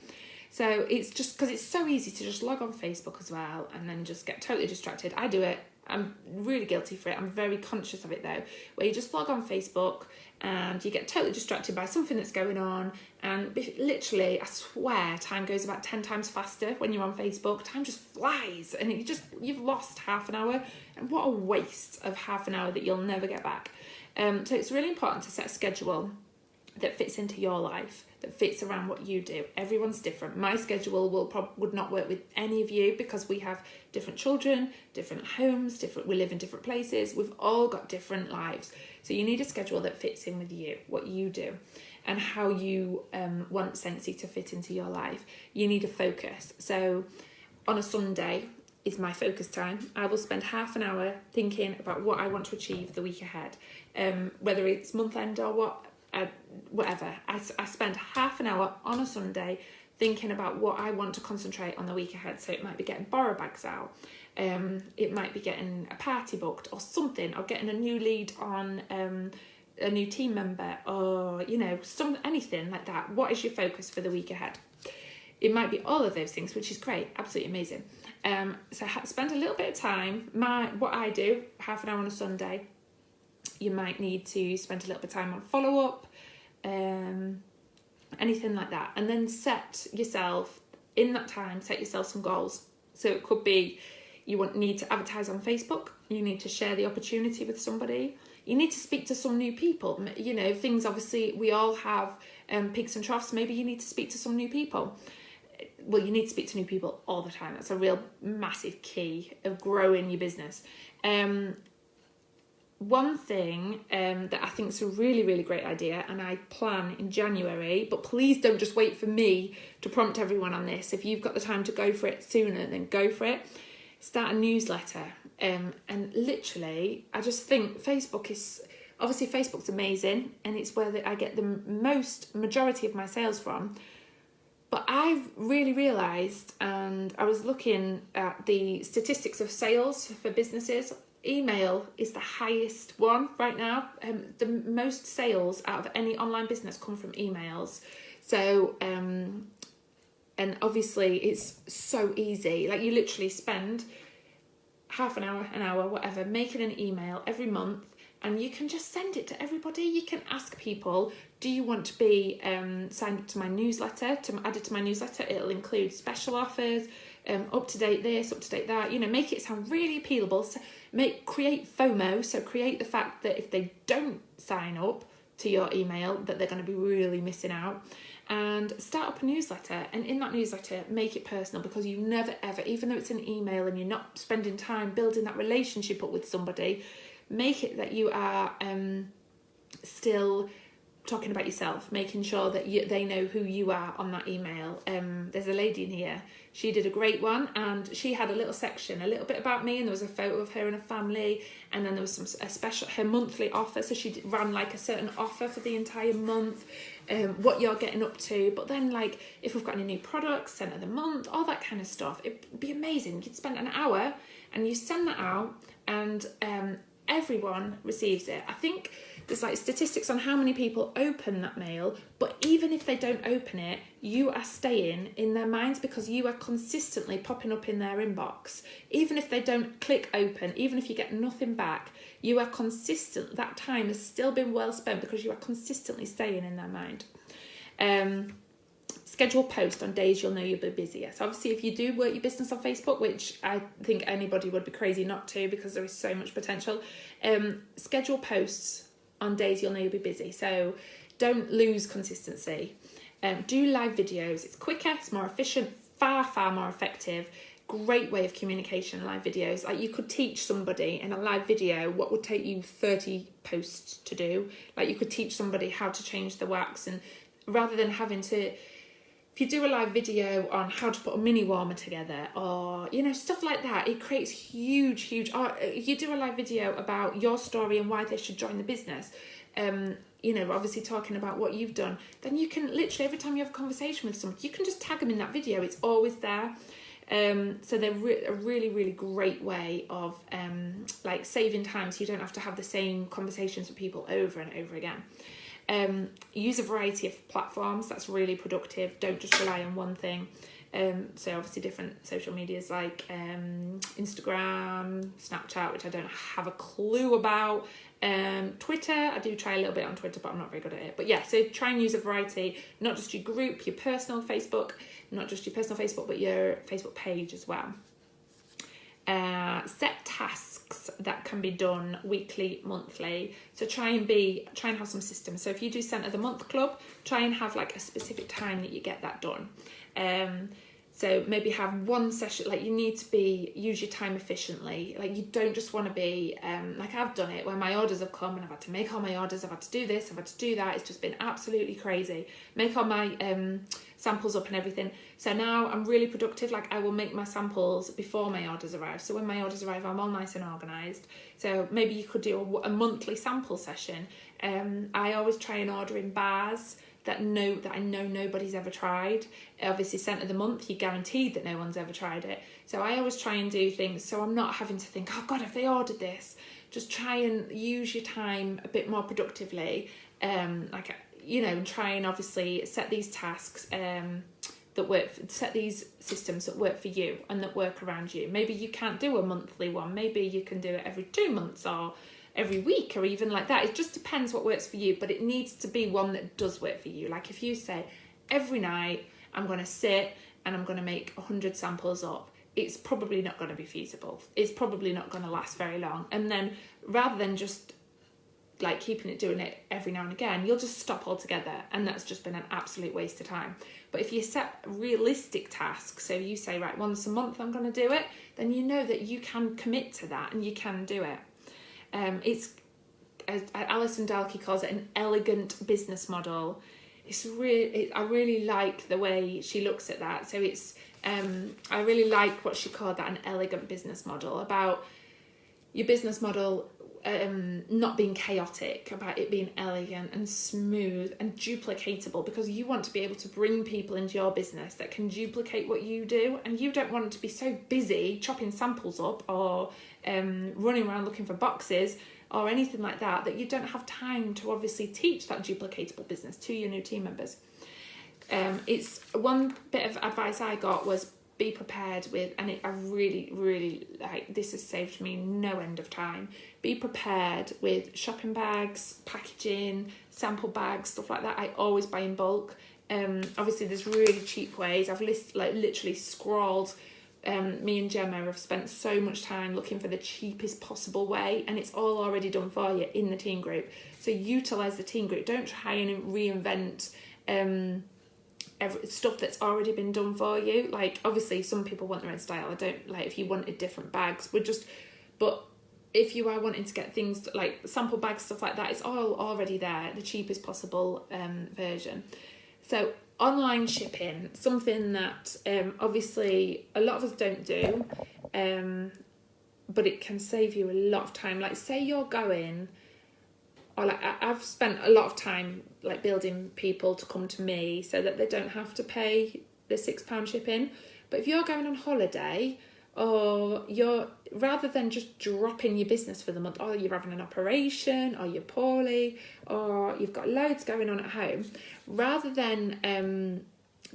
So it's just because it's so easy to just log on Facebook as well and then just get totally distracted. I do it. I'm really guilty for it. I'm very conscious of it though, where you just log on Facebook and you get totally distracted by something that's going on, and literally, I swear, time goes about 10 times faster when you're on Facebook. Time just flies, and you've lost half an hour, and what a waste of half an hour that you'll never get back. So it's really important to set a schedule that fits into your life, that fits around what you do. Everyone's different. My schedule would not work with any of you, because we have different children, different homes, we live in different places. We've all got different lives. So you need a schedule that fits in with you, what you do, and how you want Scentsy to fit into your life. You need a focus. So on a Sunday is my focus time. I will spend half an hour thinking about what I want to achieve the week ahead, whether it's month end or whatever. I spend half an hour on a Sunday thinking about what I want to concentrate on the week ahead. So it might be getting borrow bags out, it might be getting a party booked or something, or getting a new lead on a new team member, or anything like that. What is your focus for the week ahead? It might be all of those things, which is great, absolutely amazing. So spend a little bit of time. What I do, half an hour on a Sunday. You might need to spend a little bit of time on follow-up, anything like that. And then set yourself some goals. So it could be you need to advertise on Facebook. You need to share the opportunity with somebody. You need to speak to some new people. Things, obviously, we all have peaks and troughs. Maybe you need to speak to some new people. Well, you need to speak to new people all the time. That's a real massive key of growing your business. One thing that I think is a really, really great idea, and I plan in January, but please don't just wait for me to prompt everyone on this. If you've got the time to go for it sooner, then go for it. Start a newsletter. And literally, I just think Facebook is, Obviously, Facebook's amazing, and it's where I get the majority of my sales from. But I've really realised, and I was looking at the statistics of sales for businesses, email is the highest one right now. The most sales out of any online business come from emails. So, and obviously it's so easy. Like, you literally spend half an hour, whatever, making an email every month, and you can just send it to everybody. You can ask people, do you want to be signed up to my newsletter, added to my newsletter? It'll include special offers, up to date this, up to date that, make it sound really appealable. So create FOMO, so create the fact that if they don't sign up to your email, that they're going to be really missing out. And start up a newsletter, and in that newsletter, make it personal, because you never ever, even though it's an email and you're not spending time building that relationship up with somebody, make it that you are still talking about yourself, making sure that they know who you are on that email. There's a lady in here, she did a great one, and she had a little section, a little bit about me, and there was a photo of her and her family, and then there was a special, her monthly offer, so she ran like a certain offer for the entire month, what you're getting up to, but then like if we've got any new products, scent of the month, all that kind of stuff. It'd be amazing. You'd spend an hour and you send that out, and everyone receives it. I think there's like statistics on how many people open that mail, but even if they don't open it, you are staying in their minds, because you are consistently popping up in their inbox. Even if they don't click open, even if you get nothing back, you are consistent. That time has still been well spent, because you are consistently staying in their mind. Schedule post on days you'll know you'll be busier. So obviously, if you do work your business on Facebook, which I think anybody would be crazy not to, because there is so much potential, schedule posts on days you'll know you'll be busy. So don't lose consistency. Do live videos. It's quicker, it's more efficient, far more effective. Great way of communication, live videos. Like, you could teach somebody in a live video what would take you 30 posts to do. Like, you could teach somebody how to change the wax, and rather than having to, if you do a live video on how to put a mini warmer together, or stuff like that, it creates huge or if you do a live video about your story and why they should join the business, obviously talking about what you've done, then you can literally, every time you have a conversation with someone, you can just tag them in that video. It's always there. So they're a really great way of like saving time, so you don't have to have the same conversations with people over and over again. Use a variety of platforms. That's really productive. Don't just rely on one thing. So obviously different social medias like Instagram, Snapchat, which I don't have a clue about. Twitter, I do try a little bit on Twitter, but I'm not very good at it. But yeah, so try and use a variety, not just your group, your personal Facebook, but your Facebook page as well. Set tasks that can be done weekly, monthly. So try and have some systems. So if you do Scent of the Month Club, try and have like a specific time that you get that done. So maybe have one session, like you need to use your time efficiently. Like, you don't just want to be, like I've done it where my orders have come and I've had to make all my orders, I've had to do this, I've had to do that. It's just been absolutely crazy. Make all my samples up and everything. So now I'm really productive. Like, I will make my samples before my orders arrive. So when my orders arrive, I'm all nice and organised. So maybe you could do a monthly sample session. I always try and order in bars that I know nobody's ever tried. Obviously, Scent of the Month, you're guaranteed that no one's ever tried it. So I always try and do things so I'm not having to think, oh God, if they ordered this. Just try and use your time a bit more productively. And try and obviously set these tasks set these systems that work for you and that work around you. Maybe you can't do a monthly one. Maybe you can do it every 2 months or every week, or even like that. It just depends what works for you, but it needs to be one that does work for you. Like, if you say every night I'm going to sit and I'm going to make 100 samples up, it's probably not going to be feasible. It's probably not going to last very long. And then rather than just like doing it every now and again, you'll just stop altogether, and that's just been an absolute waste of time. But if you set realistic tasks, so you say, right, once a month I'm going to do it, then you know that you can commit to that and you can do it. It's, as Alison Dalkey calls it, an elegant business model. I really like the way she looks at that. So it's I really like what she called that, an elegant business model, about your business model not being chaotic, about it being elegant and smooth and duplicatable, because you want to be able to bring people into your business that can duplicate what you do, and you don't want to be so busy chopping samples up or running around looking for boxes or anything like that, that you don't have time to obviously teach that duplicatable business to your new team members. It's one bit of advice I got was be prepared with, and I really like, this has saved me no end of time. Be prepared with shopping bags, packaging, sample bags, stuff like that. I always buy in bulk. Obviously there's really cheap ways. I've literally scrolled. Me and Gemma have spent so much time looking for the cheapest possible way, and it's all already done for you in the team group. So utilise the team group. Don't try and reinvent stuff that's already been done for you. Like, obviously some people want their own style. I don't, like, if you wanted different bags, but if you are wanting to get things like sample bags, stuff like that, it's all already there, the cheapest possible version. So online shipping, something that obviously a lot of us don't do, but it can save you a lot of time. Like, say you're going, or like I've spent a lot of time like building people to come to me so that they don't have to pay the £6 shipping. But if you're going on holiday, or you're, rather than just dropping your business for the month, or you're having an operation, or you're poorly, or you've got loads going on at home, rather than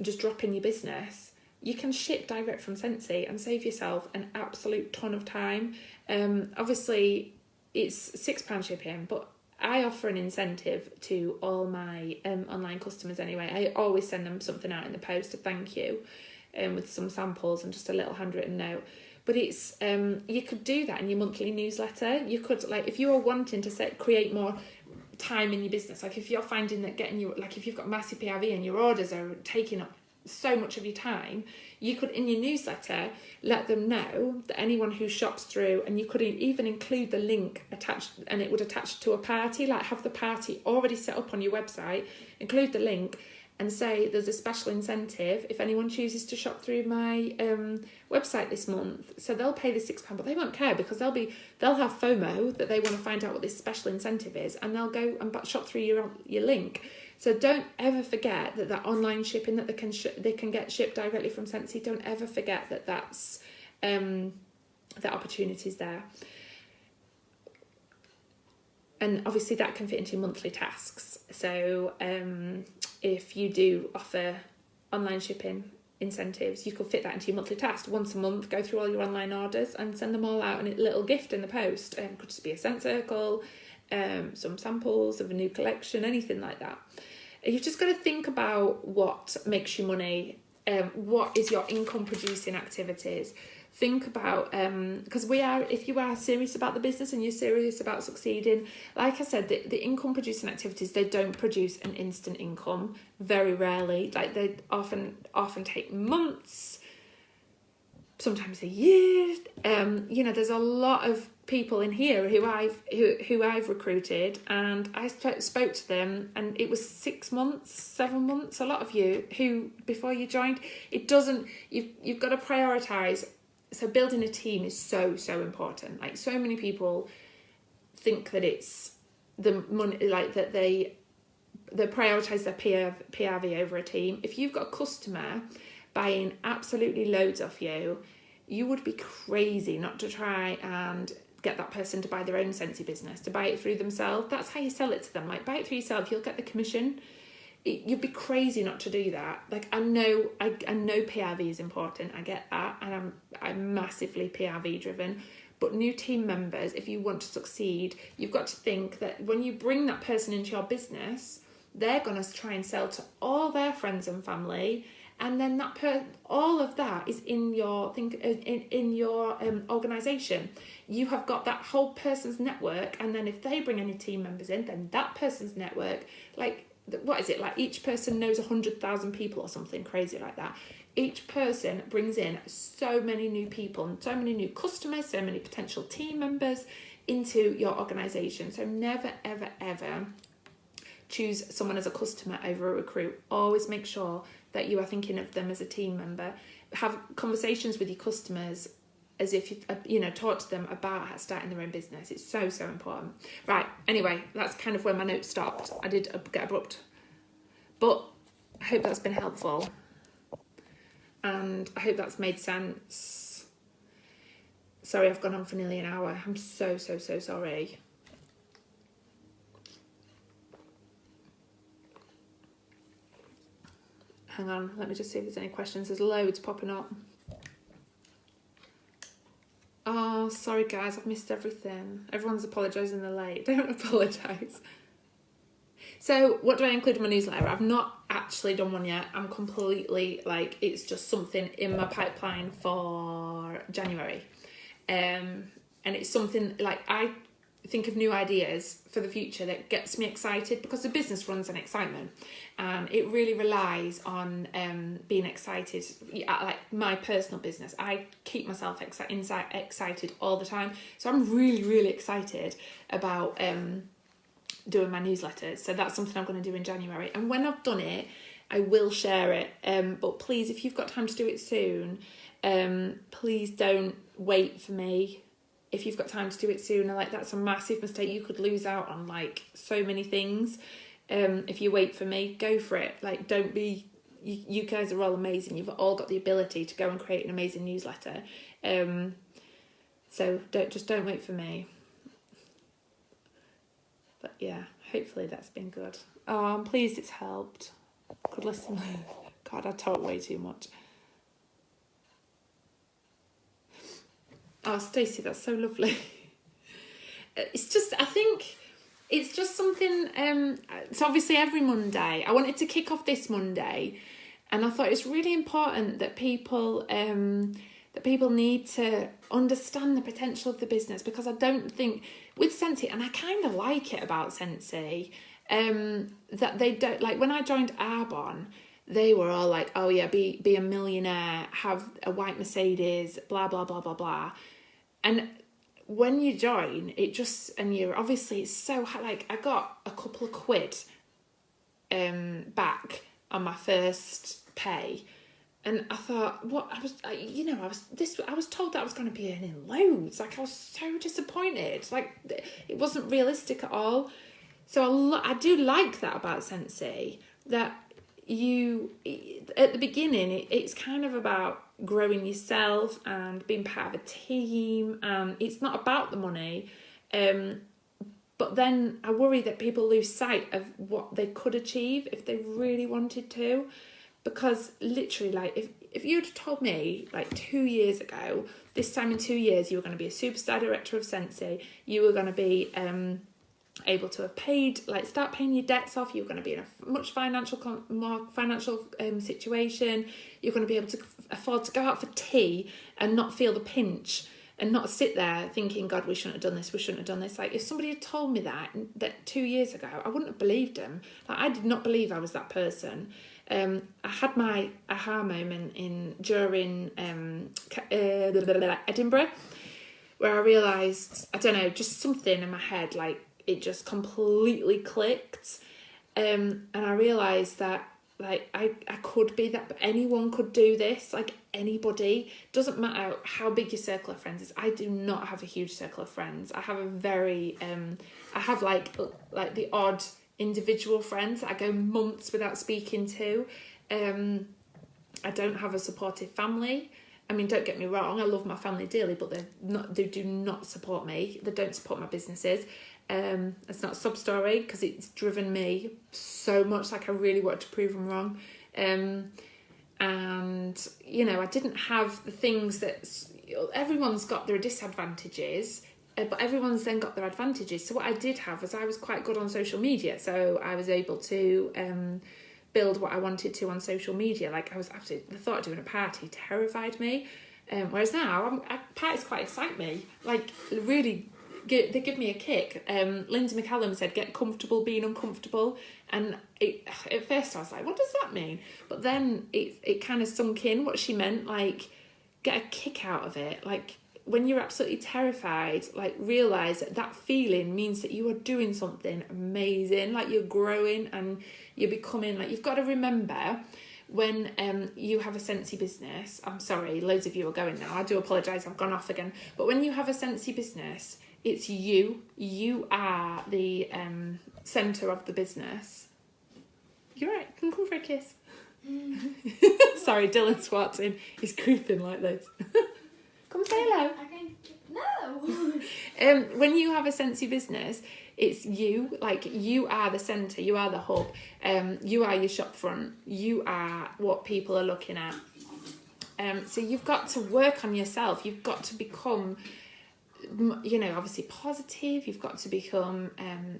just dropping your business, you can ship direct from Scentsy and save yourself an absolute ton of time. Obviously it's £6 shipping, but I offer an incentive to all my online customers anyway. I always send them something out in the post to thank you, with some samples and just a little handwritten note. But it's you could do that in your monthly newsletter. You could, like, if you are wanting to create more time in your business, like if you're finding that if you've got massive PRV and your orders are taking up so much of your time, you could, in your newsletter, let them know that anyone who shops through, and you could even include the link attached, and it would attach to a party, like have the party already set up on your website, include the link and say there's a special incentive if anyone chooses to shop through my website this month. So they'll pay the £6, but they won't care, because they'll have FOMO that they want to find out what this special incentive is, and they'll go and shop through your link. So don't ever forget that online shipping that they can get shipped directly from Scentsy. Don't ever forget that's that opportunity's there. And obviously that can fit into your monthly tasks. So if you do offer online shipping incentives, you could fit that into your monthly task. Once a month, go through all your online orders and send them all out in a little gift in the post. Could just be a scent circle, some samples of a new collection, anything like that. You've just got to think about what makes you money, what is your income producing activities. Think about, because if you are serious about the business and you're serious about succeeding, like I said, the income producing activities, they don't produce an instant income, very rarely. Like, they often take months, sometimes a year. There's a lot of people in here who I've recruited, and I spoke to them, and it was 6 months, 7 months. A lot of you who, before you joined, you've got to prioritise. So building a team is so important. Like, so many people think that it's the money, like that they prioritise their PRV over a team. If you've got a customer buying absolutely loads off you, you would be crazy not to try and get that person to buy their own Scentsy business, to buy it through themselves. That's how you sell it to them. Like, buy it through yourself, you'll get the commission. You'd be crazy not to do that. Like, I know PRV is important, I get that, and I'm massively PRV driven. But new team members, if you want to succeed, you've got to think that when you bring that person into your business, they're going to try and sell to all their friends and family, and then all of that is in your organisation. You have got that whole person's network, and then if they bring any team members in, then that person's network, like, what is it, like each person knows 100,000 people or something crazy like that. Each person brings in so many new people and so many new customers, so many potential team members into your organisation. So never, ever, ever choose someone as a customer over a recruit. Always make sure that you are thinking of them as a team member. Have conversations with your customers as if you know, talk to them about starting their own business. It's so important. Right, anyway, that's kind of where my notes stopped. I did get abrupt, but I hope that's been helpful, and I hope that's made sense. Sorry, I've gone on for nearly an hour. I'm so sorry. Hang on, let me just see if there's any questions. There's loads popping up. Oh, sorry guys, I've missed everything. Everyone's apologising they're late. Don't apologise. So what do I include in my newsletter? I've not actually done one yet. I'm completely, like, it's just something in my pipeline for January. And it's something, like, I think of new ideas for the future that gets me excited, because the business runs on excitement, and it really relies on being excited. Like my personal business, I keep myself excited all the time, so I'm really excited about doing my newsletters. So that's something I'm going to do in January, and when I've done it I will share it, but please, if you've got time to do it soon, please don't wait for me. If you've got time to do it sooner, like, that's a massive mistake. You could lose out on, like, so many things. If you wait for me, go for it. Like, don't be, you guys are all amazing. You've all got the ability to go and create an amazing newsletter. So don't wait for me. But yeah, hopefully that's been good. Oh, I'm pleased it's helped. Could listen. God, I talk way too much. Oh, Stacey, that's so lovely. It's just, I think it's just something, so obviously every Monday, I wanted to kick off this Monday, and I thought it's really important that people need to understand the potential of the business, because I don't think, with Scentsy, and I kind of like it about Scentsy, that they don't, like, when I joined Arbonne, they were all like, oh yeah, be a millionaire, have a white Mercedes, blah, blah, blah, blah, blah. And when you join, it just, and you're, obviously it's so hard. Like, I got a couple of quid back on my first pay, and I thought, what, I was told that I was going to be earning loads. Like, I was so disappointed. Like, it wasn't realistic at all. So I do like that about Scentsy, that you, at the beginning, it's kind of about growing yourself and being part of a team. It's not about the money, but then I worry that people lose sight of what they could achieve if they really wanted to, because literally, like, if you'd have told me, like, 2 years ago, this time in 2 years you were going to be a superstar director of Scentsy, you were going to be able to have start paying your debts off, you're going to be in a much more financial situation, you're going to be able to afford to go out for tea and not feel the pinch, and not sit there thinking, God, we shouldn't have done this. Like, if somebody had told me that 2 years ago, I wouldn't have believed them. Like, I did not believe I was that person. I had my aha moment during Edinburgh, where I realised, I don't know, just something in my head, like, it just completely clicked, and I realised that, like, I could be that, but anyone could do this. Like, anybody, doesn't matter how big your circle of friends is. I do not have a huge circle of friends. I have a very I have like the odd individual friends that I go months without speaking to. I don't have a supportive family. I mean, don't get me wrong, I love my family dearly, but they do not support me. They don't support my businesses. It's not a sub-story, because it's driven me so much. Like, I really wanted to prove them wrong. And, you know, I didn't have the things that, everyone's got their disadvantages, but everyone's then got their advantages. So what I did have was, I was quite good on social media. So I was able to build what I wanted to on social media. Like, I was absolutely, the thought of doing a party terrified me. Whereas now, parties quite excite me. Like, really, they give me a kick. Lindsay McCallum said, get comfortable being uncomfortable. And at first I was like, what does that mean? But then it kind of sunk in what she meant, like, get a kick out of it. Like, when you're absolutely terrified, like, realise that feeling means that you are doing something amazing. Like, you're growing and you're becoming, like, you've got to remember, when you have a Scentsy business, I'm sorry, loads of you are going now. I do apologise, I've gone off again. But when you have a Scentsy business, it's you. You are the centre of the business. You're right, you can come for a kiss. Sorry, Dylan swatting. He's creeping like this. Come say hello. No. When you have a Scentsy business, it's you. Like, you are the centre. You are the hub. You are your shop front. You are what people are looking at. So you've got to work on yourself. You've got to become, obviously positive. You've got to become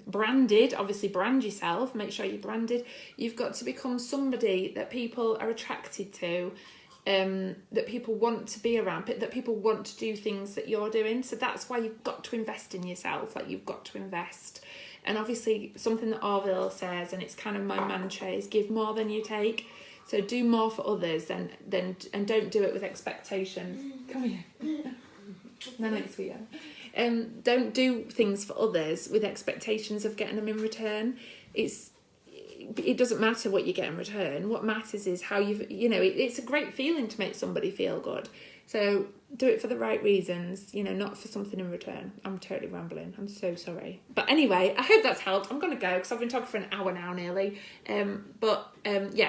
branded. Obviously, brand yourself. Make sure you're branded. You've got to become somebody that people are attracted to, that people want to be around, that people want to do things that you're doing. So that's why you've got to invest in yourself. Like, you've got to invest. And obviously, something that Orville says, and it's kind of my mantra, is give more than you take. So do more for others, and don't do it with expectations. Come here. No, it's sweet. Don't do things for others with expectations of getting them in return. It doesn't matter what you get in return. What matters is how it's a great feeling to make somebody feel good. So do it for the right reasons, not for something in return. I'm totally rambling. I'm so sorry. But anyway, I hope that's helped. I'm going to go because I've been talking for an hour now nearly.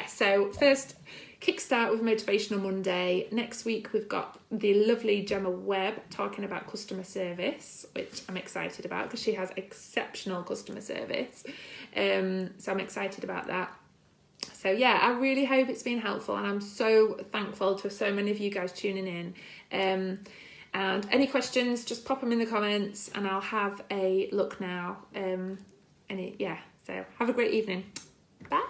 So first, kickstart with Motivational Monday. Next week, we've got the lovely Gemma Webb talking about customer service, which I'm excited about because she has exceptional customer service. So I'm excited about that. So yeah, I really hope it's been helpful, and I'm so thankful to so many of you guys tuning in. And any questions, just pop them in the comments and I'll have a look now. So have a great evening. Bye.